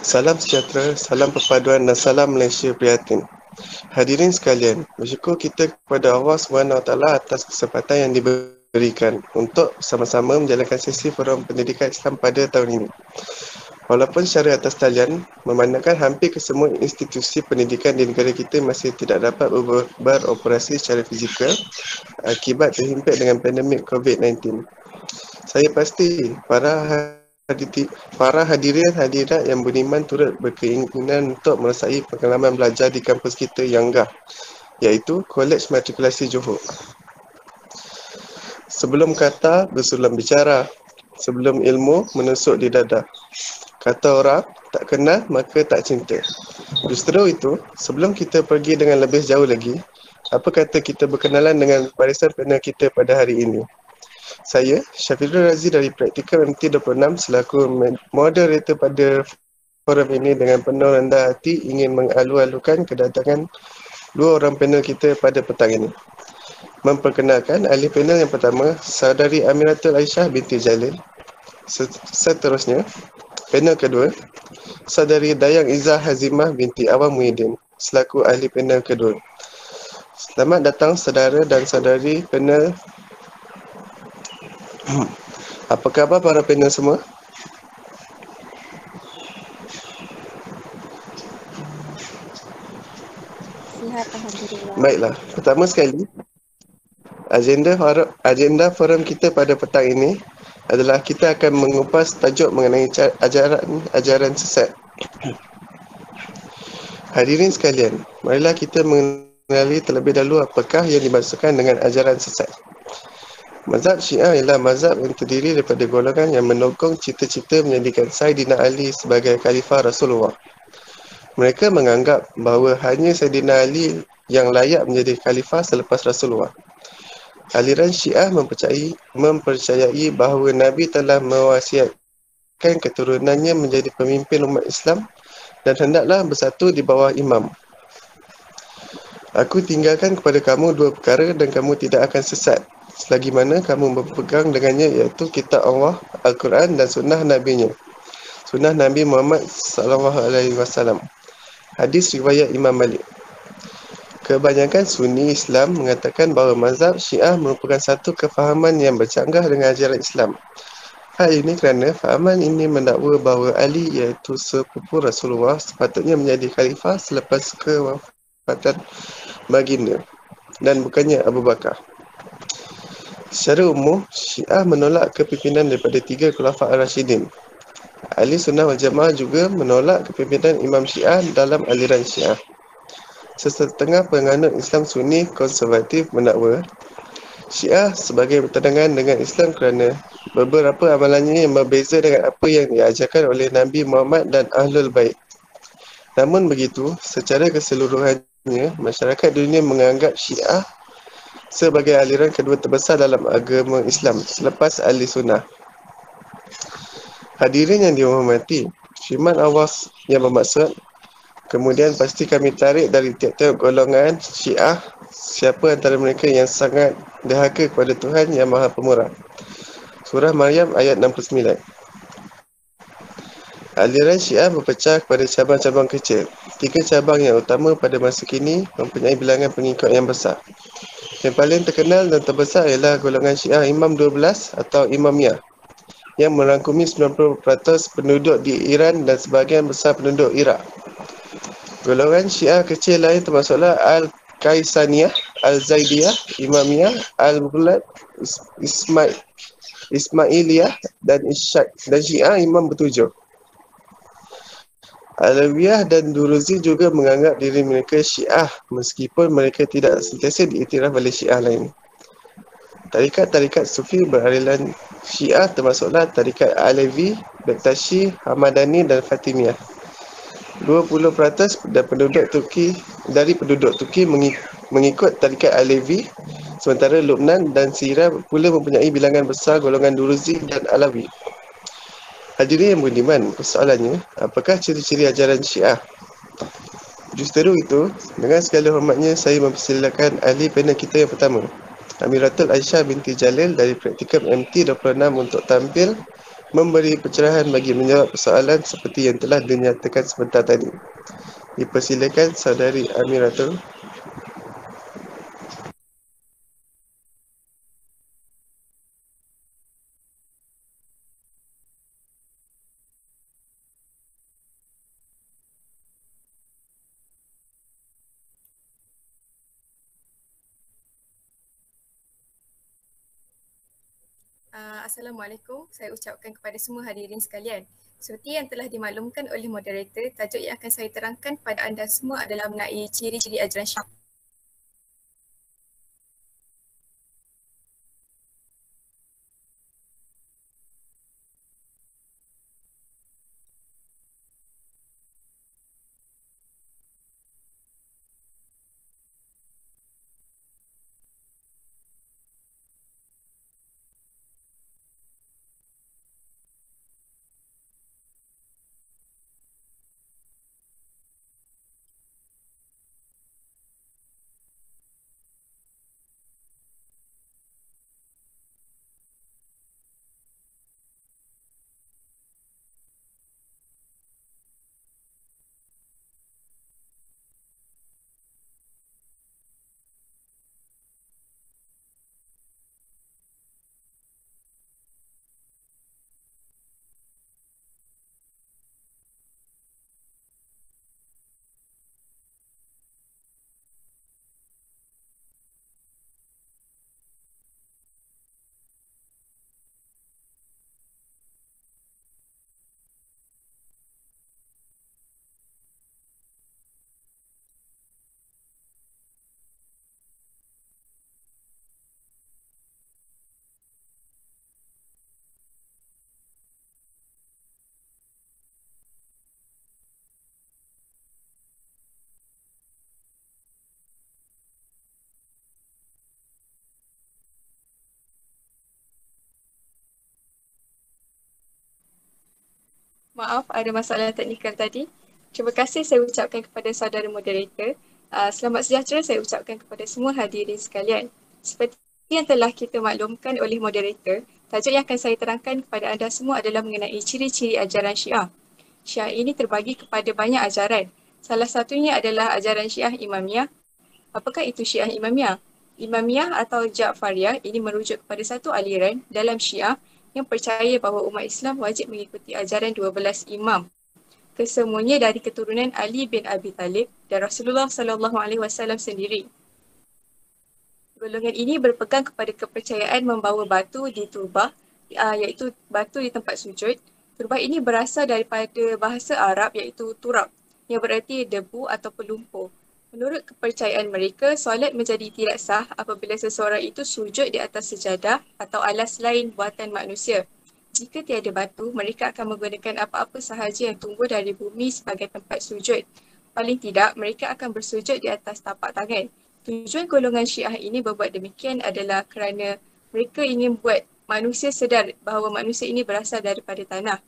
Salam sejahtera, salam perpaduan dan salam Malaysia prihatin. Hadirin sekalian, bersyukur kita kepada Allah SWT atas kesempatan yang diberikan untuk sama-sama menjalankan sesi forum pendidikan Islam pada tahun ini. Walaupun secara atas talian, memandangkan hampir kesemua institusi pendidikan di negara kita masih tidak dapat beroperasi secara fizikal akibat terhimpit dengan pandemik COVID-19. Saya pasti para hadirin hadirat yang beriman turut berkeinginan untuk merasai pengalaman belajar di kampus kita yang megah, iaitu Kolej Matrikulasi Johor. Sebelum kata bersulam bicara, sebelum ilmu menusuk di dada. Kata orang, tak kenal maka tak cinta. Justru itu, sebelum kita pergi dengan lebih jauh lagi, apa kata kita berkenalan dengan barisan panel kita pada hari ini. Saya, Syafirul Razi dari Praktikal MT26 selaku moderator pada forum ini dengan penuh rendah hati ingin mengalu-alukan kedatangan dua orang panel kita pada petang ini. Memperkenalkan ahli panel yang pertama, Saudari Amiratul Aisyah binti Jalil. Seterusnya, panel kedua, Saudari Dayang Izzah Hazimah binti Awam Muhyiddin selaku ahli panel kedua. Selamat datang saudara dan saudari panel. Apa khabar para panel semua? Sihat, Alhamdulillah. Baiklah, pertama sekali, agenda forum kita pada petang ini adalah kita akan mengupas tajuk mengenai ajaran sesat. Hadirin sekalian, marilah kita mengenali terlebih dahulu apakah yang dimaksudkan dengan ajaran sesat. Mazhab Syiah ialah mazhab yang terdiri daripada golongan yang menokong cita-cita menjadikan Saidina Ali sebagai khalifah Rasulullah. Mereka menganggap bahawa hanya Saidina Ali yang layak menjadi khalifah selepas Rasulullah. Aliran Syiah mempercayai bahawa Nabi telah mewasiatkan keturunannya menjadi pemimpin umat Islam dan hendaklah bersatu di bawah imam. Aku tinggalkan kepada kamu dua perkara dan kamu tidak akan sesat selagi mana kamu berpegang dengannya, iaitu kitab Allah, Al-Quran dan sunnah Nabi-Nya. Sunnah Nabi Muhammad SAW. Hadis riwayat Imam Malik. Kebanyakan Sunni Islam mengatakan bahawa mazhab Syiah merupakan satu kefahaman yang bercanggah dengan ajaran Islam. Hal ini kerana fahaman ini mendakwa bahawa Ali iaitu sepupu Rasulullah sepatutnya menjadi khalifah selepas kewafatan baginda dan bukannya Abu Bakar. Secara umum, Syiah menolak kepimpinan daripada 3 Khulafa' Ar-Rasyidin. Ahli Sunnah wal Jamaah juga menolak kepimpinan Imam Syiah dalam aliran Syiah. Sesetengah penganut Islam Sunni konservatif mendakwa Syiah sebagai bertentangan dengan Islam kerana beberapa amalannya yang berbeza dengan apa yang diajarkan oleh Nabi Muhammad dan Ahlul Bait. Namun begitu, secara keseluruhannya, masyarakat dunia menganggap Syiah sebagai aliran kedua terbesar dalam agama Islam selepas Ahli Sunnah. Hadirin yang dihormati, firman Allah yang bermaksud, kemudian pasti kami tarik dari tiap-tiap golongan Syiah siapa antara mereka yang sangat derhaka kepada Tuhan yang Maha Pemurah. Surah Maryam ayat 69. Aliran Syiah berpecah kepada cabang-cabang kecil. 3 cabang yang utama pada masa kini mempunyai bilangan pengikut yang besar. Yang paling terkenal dan terbesar ialah golongan Syiah Imam 12 atau Imamiyah yang merangkumi 90% penduduk di Iran dan sebahagian besar penduduk Iraq. Golongan Syiah kecil lain termasuklah Al-Kaisaniyah, Al-Zaidiyah, Imamiyah, Al-Ghulat, Ismailiyah dan Syiah Imam bertujuh. Alawiyah dan Duruzi juga menganggap diri mereka Syiah meskipun mereka tidak sentiasa diiktiraf oleh Syiah lain. Tarikat-tarikat Sufi beraliran Syiah termasuklah tarikat Alevi, Bektashi, Hamadani dan Fatimiyah. 20% dari penduduk Turki mengikut tarikat Alevi, sementara Lubnan dan Syria pula mempunyai bilangan besar golongan Duruzi dan Alawi. Hadirin yang beriman, persoalannya, apakah ciri-ciri ajaran Syiah? Justru itu, dengan segala hormatnya, saya mempersilakan ahli panel kita yang pertama, Amiratul Aisyah binti Jalil dari praktikum MT26 untuk tampil memberi pencerahan bagi menjawab persoalan seperti yang telah dinyatakan sebentar tadi. Dipersilakan saudari Amiratul. Assalamualaikum, saya ucapkan kepada semua hadirin sekalian. Seperti yang telah dimaklumkan oleh moderator, tajuk yang akan saya terangkan kepada anda semua adalah mengenai ciri-ciri ajaran Syiah. Maaf, ada masalah teknikal tadi. Terima kasih saya ucapkan kepada saudara moderator. Selamat sejahtera saya ucapkan kepada semua hadirin sekalian. Seperti yang telah kita maklumkan oleh moderator, tajuk yang akan saya terangkan kepada anda semua adalah mengenai ciri-ciri ajaran Syiah. Syiah ini terbagi kepada banyak ajaran. Salah satunya adalah ajaran Syiah Imamiyah. Apakah itu Syiah Imamiyah? Imamiyah atau Ja'fariyah ini merujuk kepada satu aliran dalam Syiah yang percaya bahawa umat Islam wajib mengikuti ajaran 12 imam. Kesemuanya dari keturunan Ali bin Abi Talib dan Rasulullah SAW sendiri. Golongan ini berpegang kepada kepercayaan membawa batu di turbah, iaitu batu di tempat sujud. Turbah ini berasal daripada bahasa Arab iaitu turab, yang bererti debu atau pelumpur. Menurut kepercayaan mereka, solat menjadi tidak sah apabila seseorang itu sujud di atas sejadah atau alas lain buatan manusia. Jika tiada batu, mereka akan menggunakan apa-apa sahaja yang tumbuh dari bumi sebagai tempat sujud. Paling tidak, mereka akan bersujud di atas tapak tangan. Tujuan golongan Syiah ini berbuat demikian adalah kerana mereka ingin buat manusia sedar bahawa manusia ini berasal daripada tanah.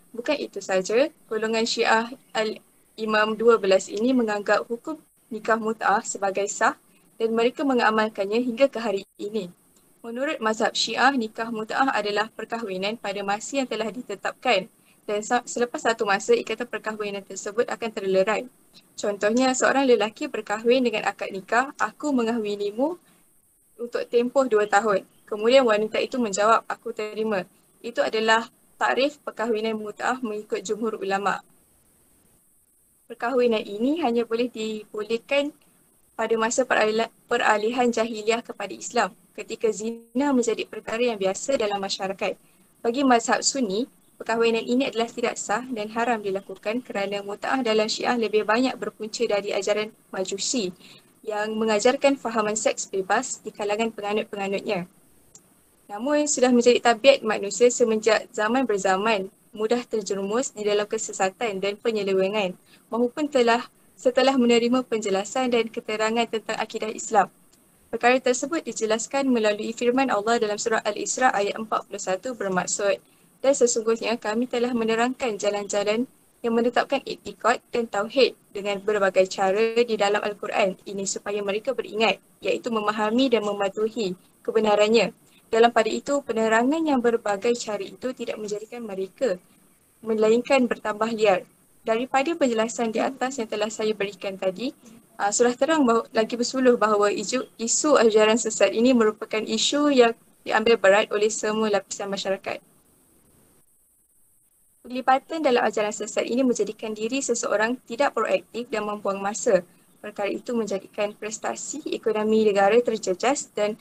Bukan itu saja, golongan Syiah Al-Imam 12 ini menganggap hukum nikah mut'ah sebagai sah dan mereka mengamalkannya hingga ke hari ini. Menurut mazhab Syiah, nikah mut'ah adalah perkahwinan pada masa yang telah ditetapkan dan selepas satu masa ikatan perkahwinan tersebut akan terlerai. Contohnya, seorang lelaki berkahwin dengan akad nikah, aku mengahwinimu untuk tempoh 2 tahun. Kemudian wanita itu menjawab, aku terima. Itu adalah takrif perkahwinan mut'ah mengikut jumhur ulama'. Perkahwinan ini hanya boleh dibolehkan pada masa peralihan jahiliah kepada Islam, ketika zina menjadi perkara yang biasa dalam masyarakat. Bagi mazhab Sunni, perkahwinan ini adalah tidak sah dan haram dilakukan kerana mut'ah dalam Syiah lebih banyak berpunca dari ajaran Majusi yang mengajarkan fahaman seks bebas di kalangan penganut-penganutnya. Namun, sudah menjadi tabiat manusia semenjak zaman berzaman mudah terjerumus di dalam kesesatan dan penyelewengan maupun setelah menerima penjelasan dan keterangan tentang akidah Islam. Perkara tersebut dijelaskan melalui firman Allah dalam surah Al-Isra ayat 41 bermaksud, dan sesungguhnya kami telah menerangkan jalan-jalan yang menetapkan iktikad dan tauhid dengan berbagai cara di dalam Al-Quran ini supaya mereka beringat, iaitu memahami dan mematuhi kebenarannya. Dalam pada itu, penerangan yang berbagai cara itu tidak menjadikan mereka melainkan bertambah liar. Daripada penjelasan di atas yang telah saya berikan tadi, sudah terang lagi bersuluh bahawa isu ajaran sesat ini merupakan isu yang diambil berat oleh semua lapisan masyarakat. Pelibatan dalam ajaran sesat ini menjadikan diri seseorang tidak proaktif dan membuang masa. Perkara itu menjadikan prestasi ekonomi negara terjejas dan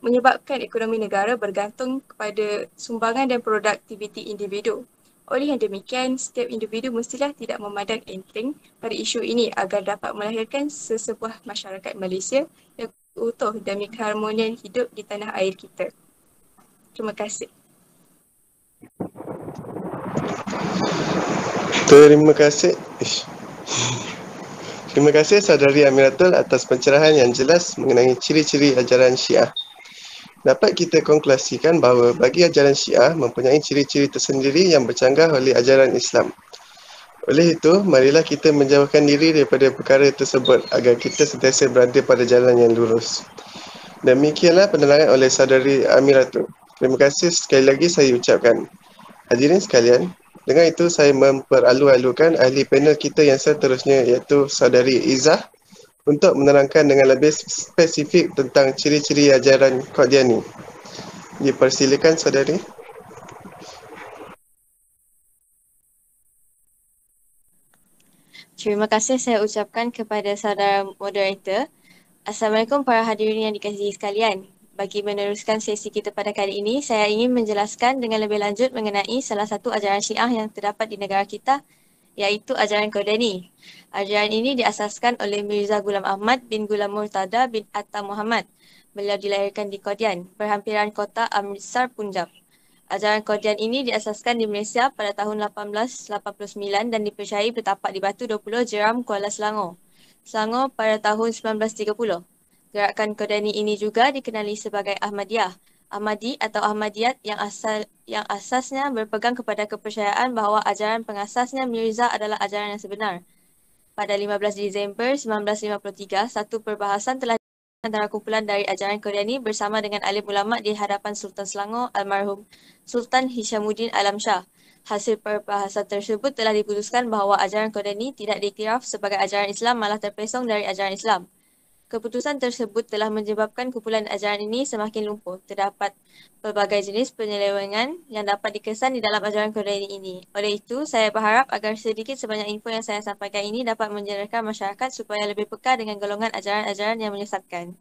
menyebabkan ekonomi negara bergantung kepada sumbangan dan produktiviti individu. Oleh yang demikian, setiap individu mestilah tidak memandang enteng pada isu ini agar dapat melahirkan sesebuah masyarakat Malaysia yang utuh demi keharmonian hidup di tanah air kita. Terima kasih. Terima kasih. Terima kasih Saudari Amiratul atas pencerahan yang jelas mengenai ciri-ciri ajaran Syiah. Dapat kita konklusikan bahawa bagi ajaran Syiah mempunyai ciri-ciri tersendiri yang bercanggah oleh ajaran Islam. Oleh itu, marilah kita menjauhkan diri daripada perkara tersebut agar kita sentiasa berada pada jalan yang lurus. Demikianlah penerangan oleh Saudari Amiratul. Terima kasih sekali lagi saya ucapkan. Hadirin sekalian, dengan itu saya memperalu-alukan ahli panel kita yang seterusnya iaitu Saudari Izzah untuk menerangkan dengan lebih spesifik tentang ciri-ciri ajaran Qadiani. Dipersilakan Saudari. Terima kasih saya ucapkan kepada saudara moderator. Assalamualaikum para hadirin yang dikasihi sekalian. Bagi meneruskan sesi kita pada kali ini, saya ingin menjelaskan dengan lebih lanjut mengenai salah satu ajaran Syiah yang terdapat di negara kita, iaitu ajaran Qadiani. Ajaran ini diasaskan oleh Mirza Ghulam Ahmad bin Ghulam Murtada bin Atta Muhammad. Beliau dilahirkan di Qadian, perhampiran kota Amritsar, Punjab. Ajaran Qadian ini diasaskan di Malaysia pada tahun 1889 dan dipercayai bertapak di Batu 20 Jeram, Kuala Selangor. Selangor pada tahun 1930. Gerakan Qadiani ini juga dikenali sebagai Ahmadiyah. Ahmadi atau Ahmadiyat yang asasnya berpegang kepada kepercayaan bahawa ajaran pengasasnya Mirza adalah ajaran yang sebenar. Pada 15 Disember 1953, satu perbahasan telah antara kumpulan dari ajaran Qadiani bersama dengan alim ulama di hadapan Sultan Selangor almarhum Sultan Hishamuddin Alam Shah. Hasil perbahasan tersebut telah diputuskan bahawa ajaran Qadiani tidak diiktiraf sebagai ajaran Islam, malah terpesong dari ajaran Islam. Keputusan tersebut telah menyebabkan kumpulan ajaran ini semakin lumpuh. Terdapat pelbagai jenis penyelewengan yang dapat dikesan di dalam ajaran Qadiani ini. Oleh itu, saya berharap agar sedikit sebanyak info yang saya sampaikan ini dapat menjelaskan masyarakat supaya lebih peka dengan golongan ajaran-ajaran yang menyesatkan.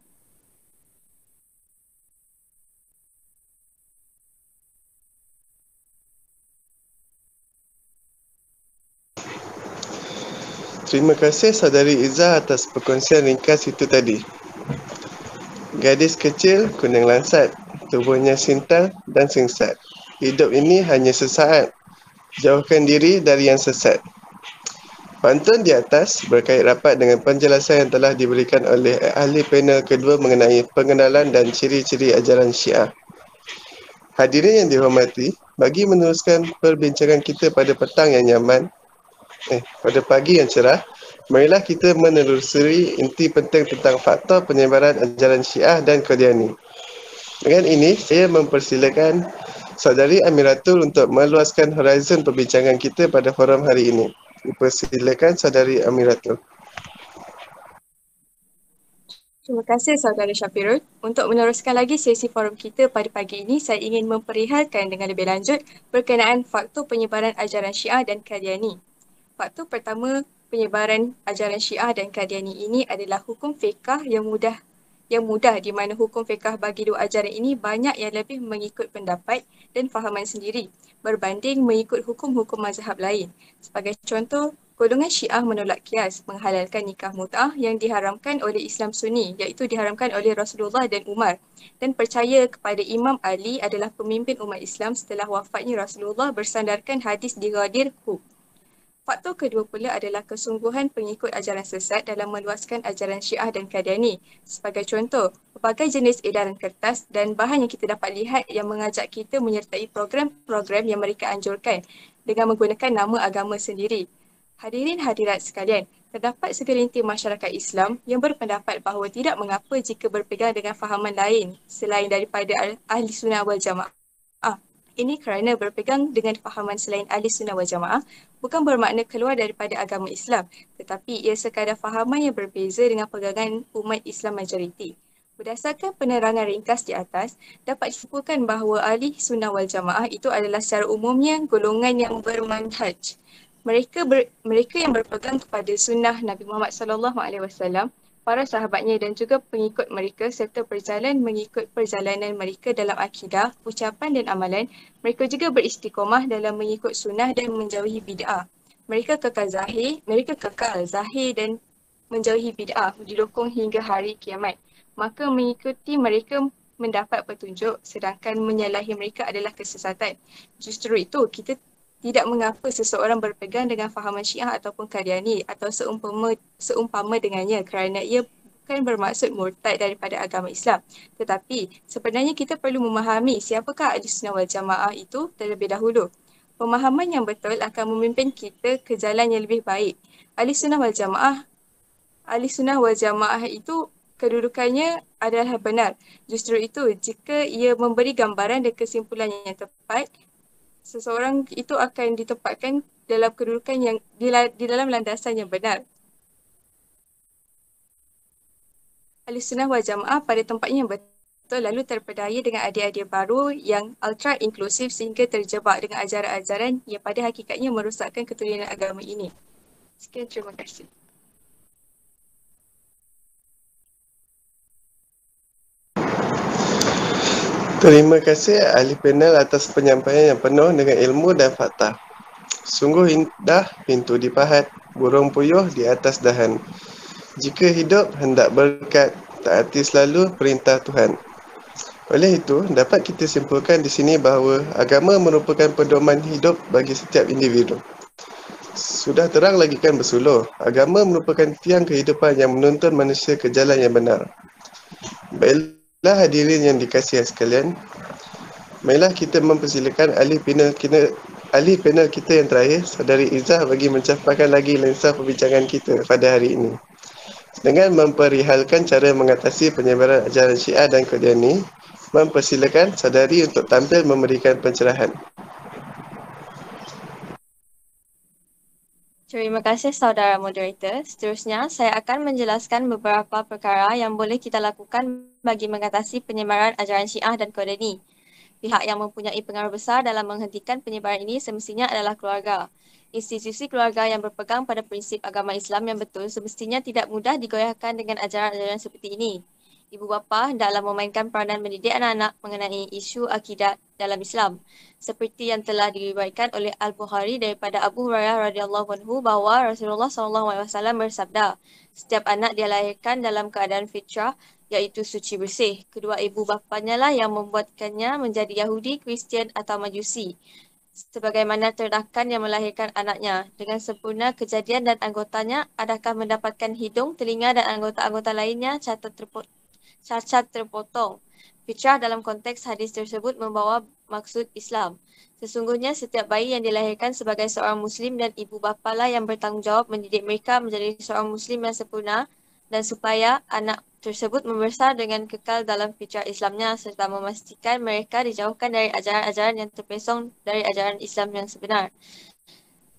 Terima kasih Saudari Izzah atas perkongsian ringkas itu tadi. Gadis kecil kuning lansat, tubuhnya sintal dan singsat. Hidup ini hanya sesaat. Jauhkan diri dari yang sesat. Pantun di atas berkait rapat dengan penjelasan yang telah diberikan oleh ahli panel kedua mengenai pengenalan dan ciri-ciri ajaran Syiah. Hadirin yang dihormati, bagi meneruskan perbincangan kita pada petang yang nyaman, pada pagi yang cerah, marilah kita menelusuri inti penting tentang faktor penyebaran ajaran Syiah dan Qadiani. Dengan ini, saya mempersilakan Saudari Amiratul untuk meluaskan horizon perbincangan kita pada forum hari ini. Dipersilakan Saudari Amiratul. Terima kasih Saudara Syafirul. Untuk meneruskan lagi sesi forum kita pada pagi ini, saya ingin memperihalkan dengan lebih lanjut berkenaan faktor penyebaran ajaran Syiah dan Qadiani. Faktor pertama penyebaran ajaran Syiah dan Qadiani ini adalah hukum fiqh yang mudah di mana hukum fiqh bagi dua ajaran ini banyak yang lebih mengikut pendapat dan fahaman sendiri berbanding mengikut hukum-hukum mazhab lain. Sebagai contoh, golongan Syiah menolak qiyas, menghalalkan nikah mut'ah yang diharamkan oleh Islam Sunni, iaitu diharamkan oleh Rasulullah dan Umar, dan percaya kepada Imam Ali adalah pemimpin umat Islam setelah wafatnya Rasulullah bersandarkan hadis di Ghadir Hum. Faktor kedua pula adalah kesungguhan pengikut ajaran sesat dalam meluaskan ajaran Syiah dan Qadiani. Sebagai contoh, pelbagai jenis edaran kertas dan bahan yang kita dapat lihat yang mengajak kita menyertai program-program yang mereka anjurkan dengan menggunakan nama agama sendiri. Hadirin hadirat sekalian, Terdapat segelintir masyarakat Islam yang berpendapat bahawa tidak mengapa jika berpegang dengan fahaman lain selain daripada Ahli Sunnah wal Jamaah. Ini kerana berpegang dengan fahaman selain Ahli Sunnah wal Jamaah bukan bermakna keluar daripada agama Islam, tetapi ia sekadar fahaman yang berbeza dengan pegangan umat Islam majoriti. Berdasarkan penerangan ringkas di atas, dapat disimpulkan bahawa Ahli Sunnah wal Jamaah itu adalah secara umumnya golongan yang bermanhaj. Mereka yang berpegang kepada sunnah Nabi Muhammad SAW, para sahabatnya dan juga pengikut mereka serta berjalan mengikut perjalanan mereka dalam akidah, ucapan dan amalan. Mereka juga beristiqomah dalam mengikut sunnah dan menjauhi bid'ah. Mereka kekal zahir dan menjauhi bid'ah, didokong hingga hari kiamat. Maka mengikuti mereka mendapat petunjuk, sedangkan menyalahi mereka adalah kesesatan. Justru itu, kita tidak mengapa seseorang berpegang dengan fahaman Syiah ataupun Qadiani atau seumpama dengannya kerana ia bukan bermaksud murtad daripada agama Islam. Tetapi sebenarnya kita perlu memahami siapakah Ahli Sunnah wal Jamaah itu terlebih dahulu. Pemahaman yang betul akan memimpin kita ke jalan yang lebih baik. Ahli Sunnah wal Jamaah itu kedudukannya adalah benar. Justru itu, jika ia memberi gambaran dan kesimpulan yang tepat, seseorang itu akan ditempatkan dalam kedudukan yang di dalam landasan yang benar. Ahli Sunnah wal Jamaah pada tempatnya yang betul lalu terpedaya dengan adik-adik baru yang ultra inklusif sehingga terjebak dengan ajaran-ajaran yang pada hakikatnya merosakkan keturunan agama ini. Sekian, terima kasih. Terima kasih ahli panel atas penyampaian yang penuh dengan ilmu dan fakta. Sungguh indah pintu dipahat, burung puyuh di atas dahan. Jika hidup hendak berkat, taati selalu perintah Tuhan. Oleh itu, dapat kita simpulkan di sini bahawa agama merupakan pedoman hidup bagi setiap individu. Sudah terang lagi kan bersuluh, agama merupakan tiang kehidupan yang menuntun manusia ke jalan yang benar. Baiklah hadirin yang dikasihi sekalian, marilah kita mempersilakan ahli panel kita yang terakhir, Saudari Izzah, bagi mencapai lagi lensa perbincangan kita pada hari ini. Dengan memperihalkan cara mengatasi penyebaran ajaran Syiah dan Qadiani, mempersilakan Saudari untuk tampil memberikan pencerahan. Terima kasih saudara moderator. Seterusnya, saya akan menjelaskan beberapa perkara yang boleh kita lakukan bagi mengatasi penyebaran ajaran Syiah dan Qadiani. Pihak yang mempunyai pengaruh besar dalam menghentikan penyebaran ini semestinya adalah keluarga. Institusi keluarga yang berpegang pada prinsip agama Islam yang betul semestinya tidak mudah digoyahkan dengan ajaran-ajaran seperti ini. Ibu bapa hendaklah memainkan peranan mendidik anak-anak mengenai isu akidah dalam Islam. Seperti yang telah diriwayatkan oleh Al-Bukhari daripada Abu Hurairah radhiyallahu anhu bahawa Rasulullah SAW bersabda, setiap anak dilahirkan dalam keadaan fitrah, iaitu suci bersih. Kedua ibu bapanya lah yang membuatkannya menjadi Yahudi, Kristian atau Majusi. Sebagaimana ternakan yang melahirkan anaknya. Dengan sempurna kejadian dan anggotanya, adakah mendapatkan hidung, telinga dan anggota-anggota lainnya cacat terpotong. Fitrah dalam konteks hadis tersebut membawa maksud Islam. Sesungguhnya setiap bayi yang dilahirkan sebagai seorang Muslim dan ibu bapa lah yang bertanggungjawab mendidik mereka menjadi seorang Muslim yang sempurna dan supaya anak tersebut membesar dengan kekal dalam fitrah Islamnya serta memastikan mereka dijauhkan dari ajaran-ajaran yang terpesong dari ajaran Islam yang sebenar.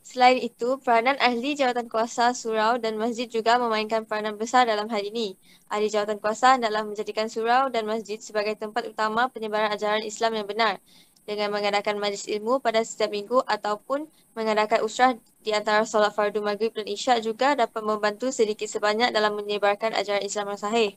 Selain itu, peranan ahli jawatan kuasa surau dan masjid juga memainkan peranan besar dalam hal ini. Ahli jawatan kuasa adalah menjadikan surau dan masjid sebagai tempat utama penyebaran ajaran Islam yang benar dengan mengadakan majlis ilmu pada setiap minggu ataupun mengadakan usrah di antara solat fardu maghrib dan isyak juga dapat membantu sedikit sebanyak dalam menyebarkan ajaran Islam yang sahih.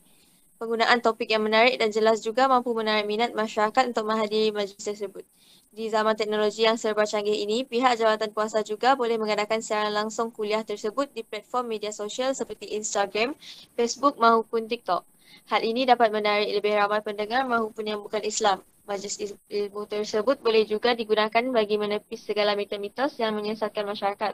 Penggunaan topik yang menarik dan jelas juga mampu menarik minat masyarakat untuk menghadiri majlis tersebut. Di zaman teknologi yang serba canggih ini, pihak jawatan kuasa juga boleh mengadakan siaran langsung kuliah tersebut di platform media sosial seperti Instagram, Facebook maupun TikTok. Hal ini dapat menarik lebih ramai pendengar maupun yang bukan Islam. Majlis ilmu tersebut boleh juga digunakan bagi menepis segala mitos-mitos yang menyesatkan masyarakat.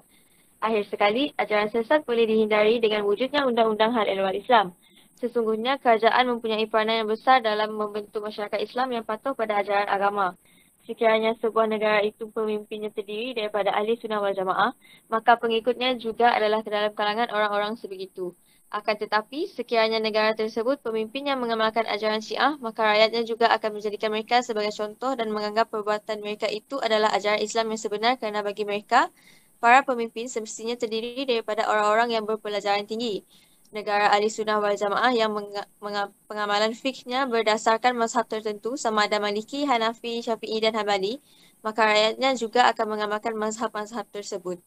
Akhir sekali, ajaran sesat boleh dihindari dengan wujudnya undang-undang hal ehwal Islam. Sesungguhnya, kerajaan mempunyai peranan yang besar dalam membentuk masyarakat Islam yang patuh pada ajaran agama. sekiranya sebuah negara itu pemimpinnya terdiri daripada ahli sunnah wal jamaah, maka pengikutnya juga adalah dalam kalangan orang-orang sebegitu. Akan tetapi, sekiranya negara tersebut pemimpinnya mengamalkan ajaran Syiah, maka rakyatnya juga akan menjadikan mereka sebagai contoh dan menganggap perbuatan mereka itu adalah ajaran Islam yang sebenar kerana bagi mereka, para pemimpin semestinya terdiri daripada orang-orang yang berpelajaran tinggi. Negara ahli sunnah wal jamaah yang pengamalan fiqhnya berdasarkan mazhab tertentu sama ada Maliki, Hanafi, Syafi'i dan Hambali, maka rakyatnya juga akan mengamalkan mazhab-mazhab tersebut.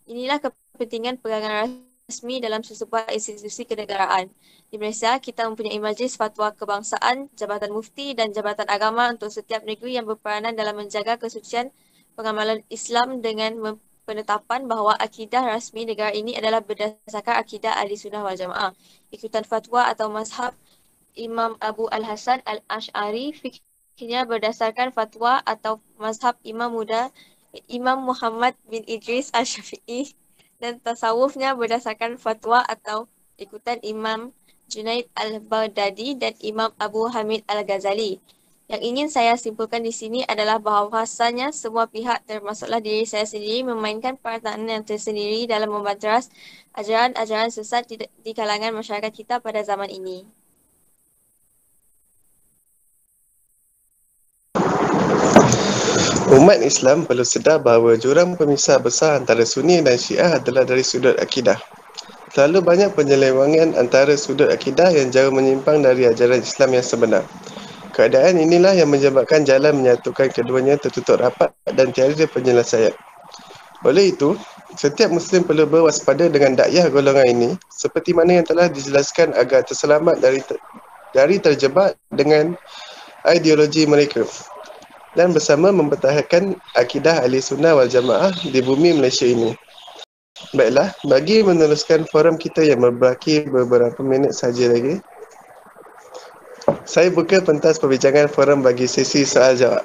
Inilah kepentingan pegangan rasmi dalam sesebuah institusi kenegaraan. Di Malaysia, kita mempunyai Majlis Fatwa Kebangsaan, Jabatan Mufti dan Jabatan Agama untuk setiap negeri yang berperanan dalam menjaga kesucian pengamalan Islam dengan penetapan bahawa akidah rasmi negara ini adalah berdasarkan akidah Ahli Sunnah wal Jamaah. Ikutan fatwa atau mazhab Imam Abu Al-Hasan Al-Ash'ari, fikihnya berdasarkan fatwa atau mazhab Imam Muhammad bin Idris Al-Syafi'i, dan tasawufnya berdasarkan fatwa atau ikutan Imam Junaid Al-Baghdadi dan Imam Abu Hamid Al-Ghazali. Yang ingin saya simpulkan di sini adalah bahawasanya semua pihak termasuklah diri saya sendiri memainkan peranan yang tersendiri dalam membanteras ajaran-ajaran sesat di kalangan masyarakat kita pada zaman ini. Umat Islam perlu sedar bahawa jurang pemisah besar antara Sunni dan Syiah adalah dari sudut akidah. Terlalu banyak penyelewangan antara sudut akidah yang jauh menyimpang dari ajaran Islam yang sebenar. Keadaan inilah yang menyebabkan jalan menyatukan keduanya tertutup rapat dan tiada penyelesaian. Oleh itu, setiap Muslim perlu berwaspada dengan dakwah golongan ini seperti mana yang telah dijelaskan agar terselamat dari terjebak dengan ideologi mereka dan bersama mempertahankan akidah Ahli Sunnah wal Jamaah di bumi Malaysia ini. Baiklah, bagi meneruskan forum kita yang berbaki beberapa minit saja lagi, saya buka pentas perbincangan forum bagi sesi soal jawab.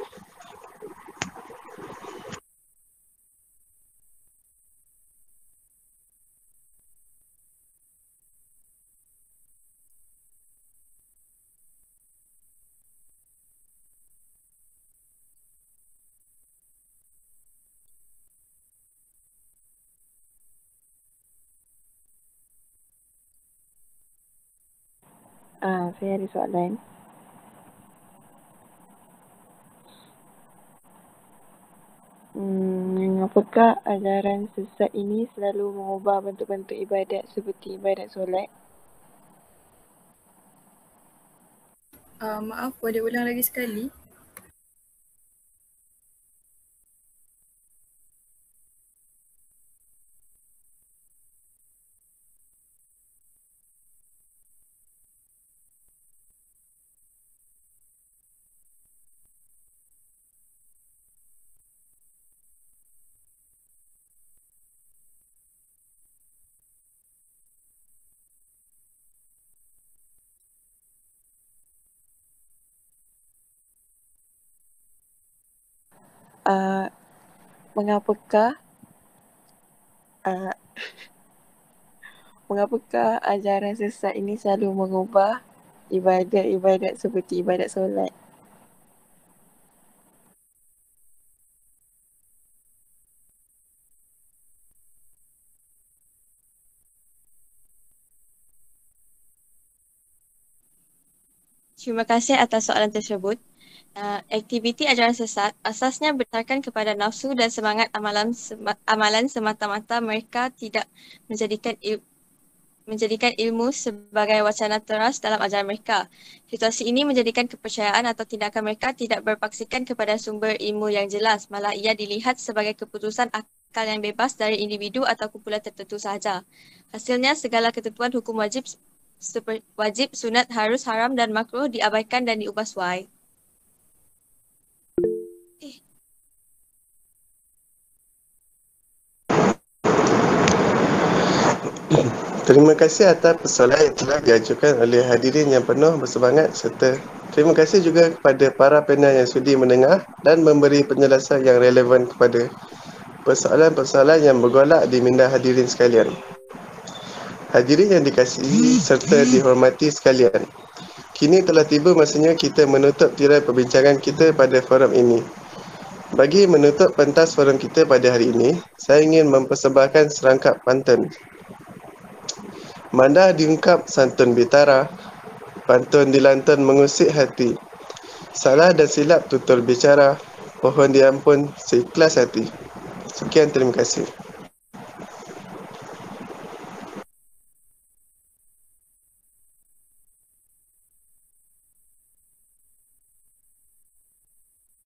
Saya ada soalan. Apakah ajaran sesat ini selalu mengubah bentuk-bentuk ibadat seperti ibadat solat? Maaf, boleh ulang lagi sekali? Mengapakah ajaran sesat ini selalu mengubah ibadat-ibadat seperti ibadat solat? Terima kasih atas soalan tersebut. Aktiviti ajaran sesat asasnya berdasarkan kepada nafsu dan semangat amalan semata-mata. Mereka tidak menjadikan ilmu sebagai wacana teras dalam ajaran mereka. Situasi ini menjadikan kepercayaan atau tindakan mereka tidak berpaksikan kepada sumber ilmu yang jelas, malah ia dilihat sebagai keputusan akal yang bebas dari individu atau kumpulan tertentu sahaja. Hasilnya, segala ketentuan hukum wajib, sunat, harus, haram dan makruh diabaikan dan diubah suai. Terima kasih atas persoalan yang telah diajukan oleh hadirin yang penuh bersemangat serta terima kasih juga kepada para panel yang sudi mendengar dan memberi penjelasan yang relevan kepada persoalan-persoalan yang bergolak di minda hadirin sekalian. Hadirin yang dikasihi serta dihormati sekalian, kini telah tiba masanya kita menutup tirai perbincangan kita pada forum ini. Bagi menutup pentas forum kita pada hari ini, saya ingin mempersembahkan serangkap pantun. Mandah diungkap santun bitara, pantun dilantun mengusik hati. Salah dan silap tutur bicara, pohon diampun seikhlas hati. Sekian, terima kasih.